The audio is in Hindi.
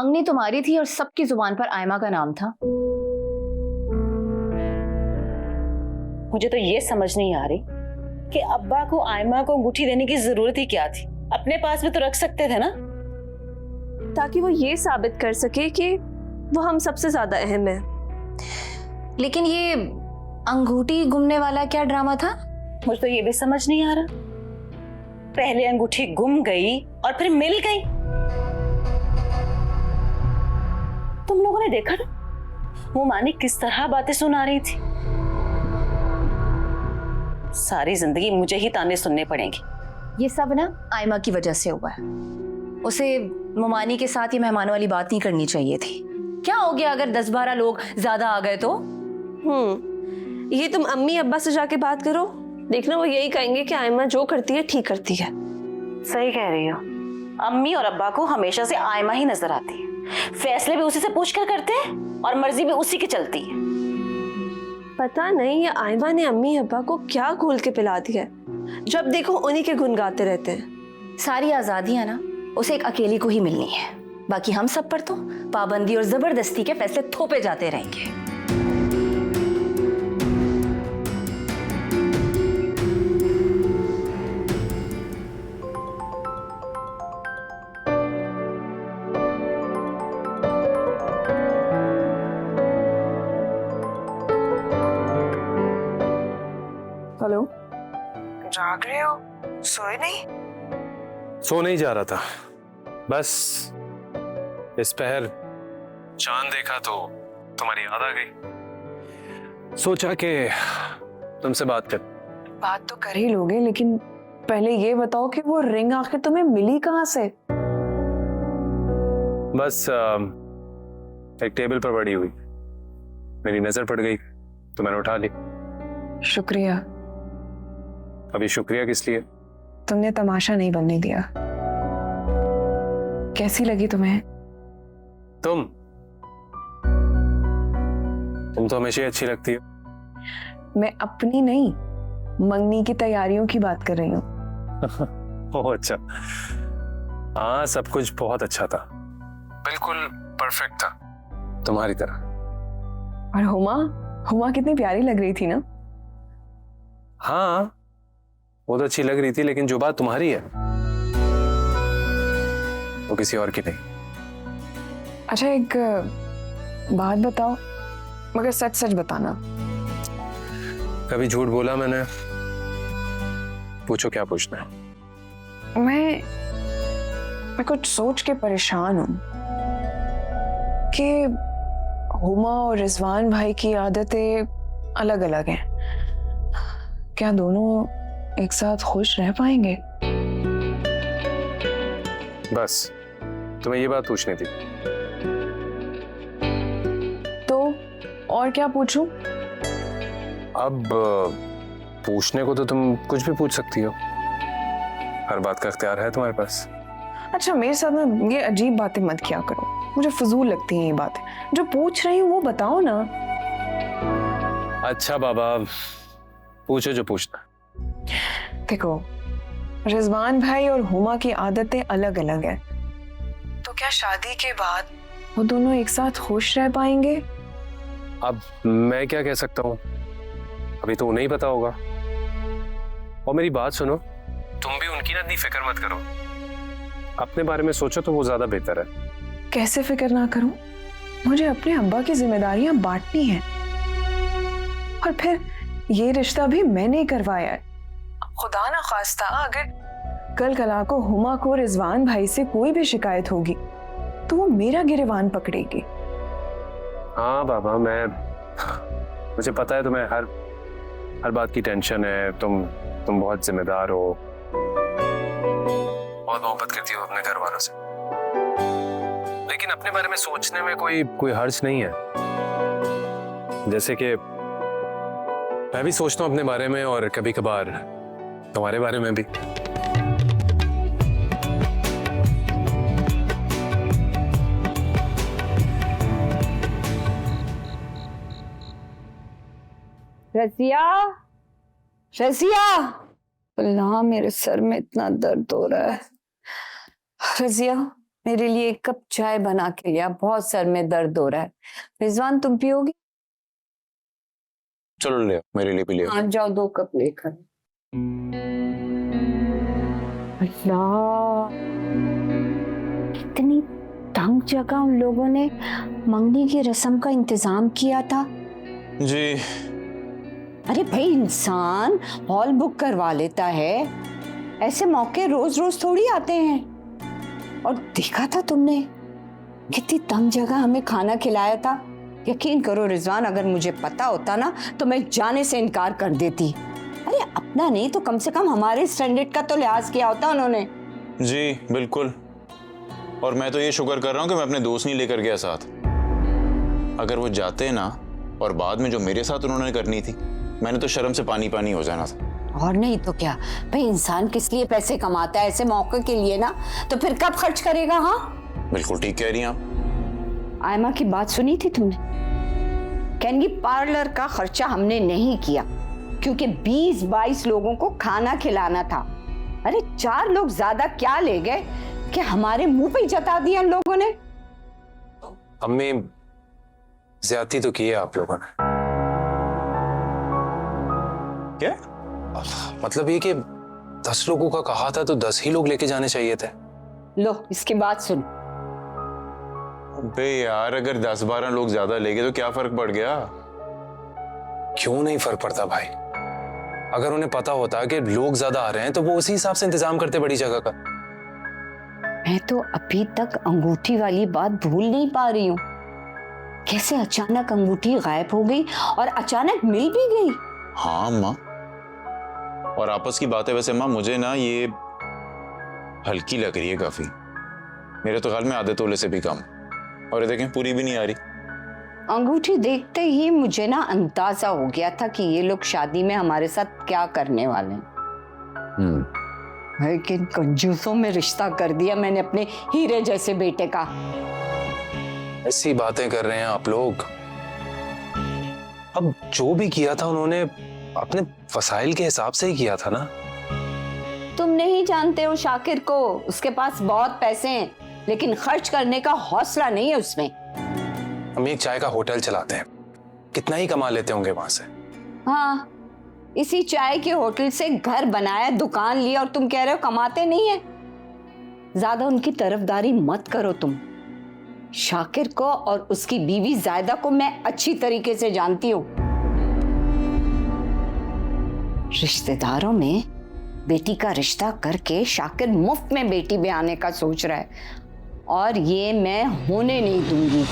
मंगनी तुम्हारी थी और सबकी जुबान पर आयमा का नाम था। मुझे तो ये समझ नहीं आ रही कि अब्बा को आयमा को अंगूठी देने की जरूरत ही क्या थी। अपने पास भी तो रख सकते थे ना, ताकि वो ये साबित कर सके कि वो हम सबसे ज्यादा अहम है। लेकिन ये अंगूठी गुमने वाला क्या ड्रामा था? मुझे तो ये भी समझ नहीं आ रहा। पहले अंगूठी गुम गई और फिर मिल गई। तुम लोगों ने देखा ना वो मानी किस तरह बातें सुना रही थी। सारी जिंदगी मुझे ही ताने सुनने पड़ेंगे। ये सब ना आयमा की वजह से हुआ है। उसे मुमानी के साथ ये मेहमानों वाली बात नहीं करनी चाहिए थी। क्या हो गया अगर 10-12 लोग ज्यादा आ गए तो? ये तुम अम्मी अब्बा से जाके बात करो, देखना वो यही कहेंगे कि आयमा जो करती है ठीक करती है। सही कह रही हो। अम्मी और अब्बा को हमेशा से आयमा ही नजर आती है। फैसले भी उसी से पूछ कर करते हैं और मर्जी भी उसी की चलती है। पता नहीं ये आयमा ने अम्मी अब्बा को क्या घोल के पिला दिया है, जब देखो उन्हीं के गुन गाते रहते हैं। सारी आजादियां ना उसे एक अकेली को ही मिलनी है, बाकी हम सब पर तो पाबंदी और जबरदस्ती के फैसले थोपे जाते रहेंगे। हेलो, जाग रहे हो? सोए नहीं? सो नहीं जा रहा था, बस इस पहर चांद देखा तो तुम्हारी याद आ गई। सोचा कि तुमसे बात तो कर ही लोगे, लेकिन पहले ये बताओ कि वो रिंग आखिर तुम्हें मिली कहाँ से? बस एक टेबल पर पड़ी हुई मेरी नजर पड़ गई तो मैंने उठा ली। शुक्रिया। अभी शुक्रिया किस लिए? तुमने तमाशा नहीं बनने दिया। कैसी लगी तुम्हें? तुम तो हमेशा अच्छी लगती हो। मैं अपनी नहीं, मंगनी की तैयारियों की बात कर रही हूँ। ओह अच्छा, हाँ सब कुछ बहुत अच्छा था, बिल्कुल परफेक्ट था, तुम्हारी तरह। और हुमा कितनी प्यारी लग रही थी ना? हाँ वो तो अच्छी लग रही थी, लेकिन जो बात तुम्हारी है वो किसी और की नहीं। अच्छा एक बात बताओ, मगर सच सच बताना। कभी झूठ बोला मैंने? पूछो क्या पूछना है। मैं कुछ सोच के परेशान हूं कि हुमा और रिजवान भाई की आदतें अलग अलग हैं। क्या दोनों एक साथ खुश रह पाएंगे? बस तुम्हें ये बात पूछनी थी। तो और क्या पूछूं? अब पूछने को तो तुम कुछ भी पूछ सकती हो, हर बात का इख्तियार है तुम्हारे पास। अच्छा मेरे साथ ना ये अजीब बातें मत किया करो, मुझे फजूल लगती हैं ये बातें। जो पूछ रही हूँ वो बताओ ना। अच्छा बाबा पूछो जो पूछना। देखो, रिजवान भाई और हुमा की आदतें अलग अलग हैं, तो क्या शादी के बाद वो दोनों एक साथ खुश रह पाएंगे? अब मैं क्या कह सकता हूँ, अभी तो उन्हें ही पता होगा। और मेरी बात सुनो, तुम भी उनकी ना इतनी फिक्र मत करो, अपने बारे में सोचो तो वो ज्यादा बेहतर है। कैसे फिक्र ना करूं? मुझे अपने अब्बा की जिम्मेदारियां बांटनी हैं, और फिर ये रिश्ता भी मैंने करवाया है। खुदा ना खास्ता अगर कल कला को हुमा को रिजवान भाई से कोई भी शिकायत होगी तो वो मेरा गिरेबान पकड़ेगी। हाँ बाबा मुझे पता है तुम्हें हर बात की टेंशन है, तुम बहुत जिम्मेदार हो, बहुत मोहब्बत करती हो अपने घर वालों से, लेकिन अपने बारे में सोचने में कोई हर्ज नहीं है। जैसे कि मैं भी सोचता हूँ अपने बारे में, और कभी कभार तुम्हारे बारे में भी। रजिया, अल्लाह मेरे सर में इतना दर्द हो रहा है। रजिया मेरे लिए एक कप चाय बना के लिया, बहुत सर में दर्द हो रहा है। रिजवान तुम पियोगी? चलो ले आओ, मेरे लिए भी ले आओ। हाँ जाओ 2 कप लेकर। अल्लाह, इतनी तंग जगह उन लोगों ने मंगनी की रस्म का इंतजाम किया था। जी अरे भाई, इंसान हॉल बुक करवा लेता है, ऐसे मौके रोज रोज थोड़ी आते हैं। और देखा था तुमने कितनी तंग जगह हमें खाना खिलाया था। यकीन करो रिजवान, अगर मुझे पता होता ना तो मैं जाने से इनकार कर देती। अरे अपना नहीं तो कम से कम हमारे स्टैंडर्ड का तो लिहाज किया होता उन्होंने। जी बिल्कुल। और मैं तो ये शुक्र कर रहा हूँ कि मैं अपने दोस्त नहीं लेकर गया साथ। अगर वो जाते ना और बाद में जो मेरे साथ उन्होंने करनी थी, मैंने तो शर्म से पानी पानी हो जाना था। और नहीं तो क्या भाई, इंसान किस लिए पैसे कमाता है? ऐसे मौके के लिए ना, तो फिर कब खर्च करेगा? हाँ बिल्कुल ठीक कह रही हैं आप। आयमा की बात सुनी थी तुमने? कहेंगी पार्लर का खर्चा हमने नहीं किया क्योंकि 20-22 लोगों को खाना खिलाना था। अरे 4 लोग ज्यादा क्या ले गए कि हमारे मुंह पे ही जता दिया उन लोगों ने। अम्मी, ज्यादती तो की है आप लोगों ने। क्या मतलब ये कि 10 लोगों का कहा था तो 10 ही लोग लेके जाने चाहिए थे। लो इसकी बात सुन। बे यार, अगर 10-12 लोग ज्यादा ले गए तो क्या फर्क पड़ गया? क्यों नहीं फर्क पड़ता भाई? अगर उन्हें पता होता कि लोग ज्यादा आ रहे हैं तो वो उसी हिसाब से इंतजाम करते बड़ी जगह का। मैं तो अभी तक अंगूठी वाली बात भूल नहीं पा रही हूँ। कैसे अचानक अंगूठी गायब हो गई और अचानक मिल भी गई। हाँ अम्मा, और आपस की बात है वैसे अम्मा, मुझे ना ये हल्की लग रही है काफी। मेरे तो ख्याल में आधे तोले से भी कम। और ये देखें, पूरी भी नहीं आ रही। अंगूठी देखते ही मुझे ना अंदाजा हो गया था कि ये लोग शादी में हमारे साथ क्या करने वाले हैं। लेकिन कंजूसों में रिश्ता कर दिया मैंने अपने हीरे जैसे बेटे का। ऐसी बातें कर रहे हैं आप लोग। अब जो भी किया था उन्होंने अपने वसाइल के हिसाब से ही किया था ना। तुम नहीं जानते हो शाकिर को, उसके पास बहुत पैसे हैं लेकिन खर्च करने का हौसला नहीं है उसमें। हम एक चाय का होटल चलाते हैं, कितना ही कमा लेते होंगे वहां से। हाँ, इसी चाय के होटल से घर बनाया, दुकान लिया, और तुम कह रहे हो कमाते नहीं है। ज्यादा उनकी तरफदारी मत करो तुम। शाकिर को और उसकी बीवी जायदा को मैं अच्छी तरीके से जानती हूँ। रिश्तेदारों में बेटी का रिश्ता करके शाकिर मुफ्त में बेटी ब्याने का सोच रहा है और ये मैं होने नहीं दूंगी।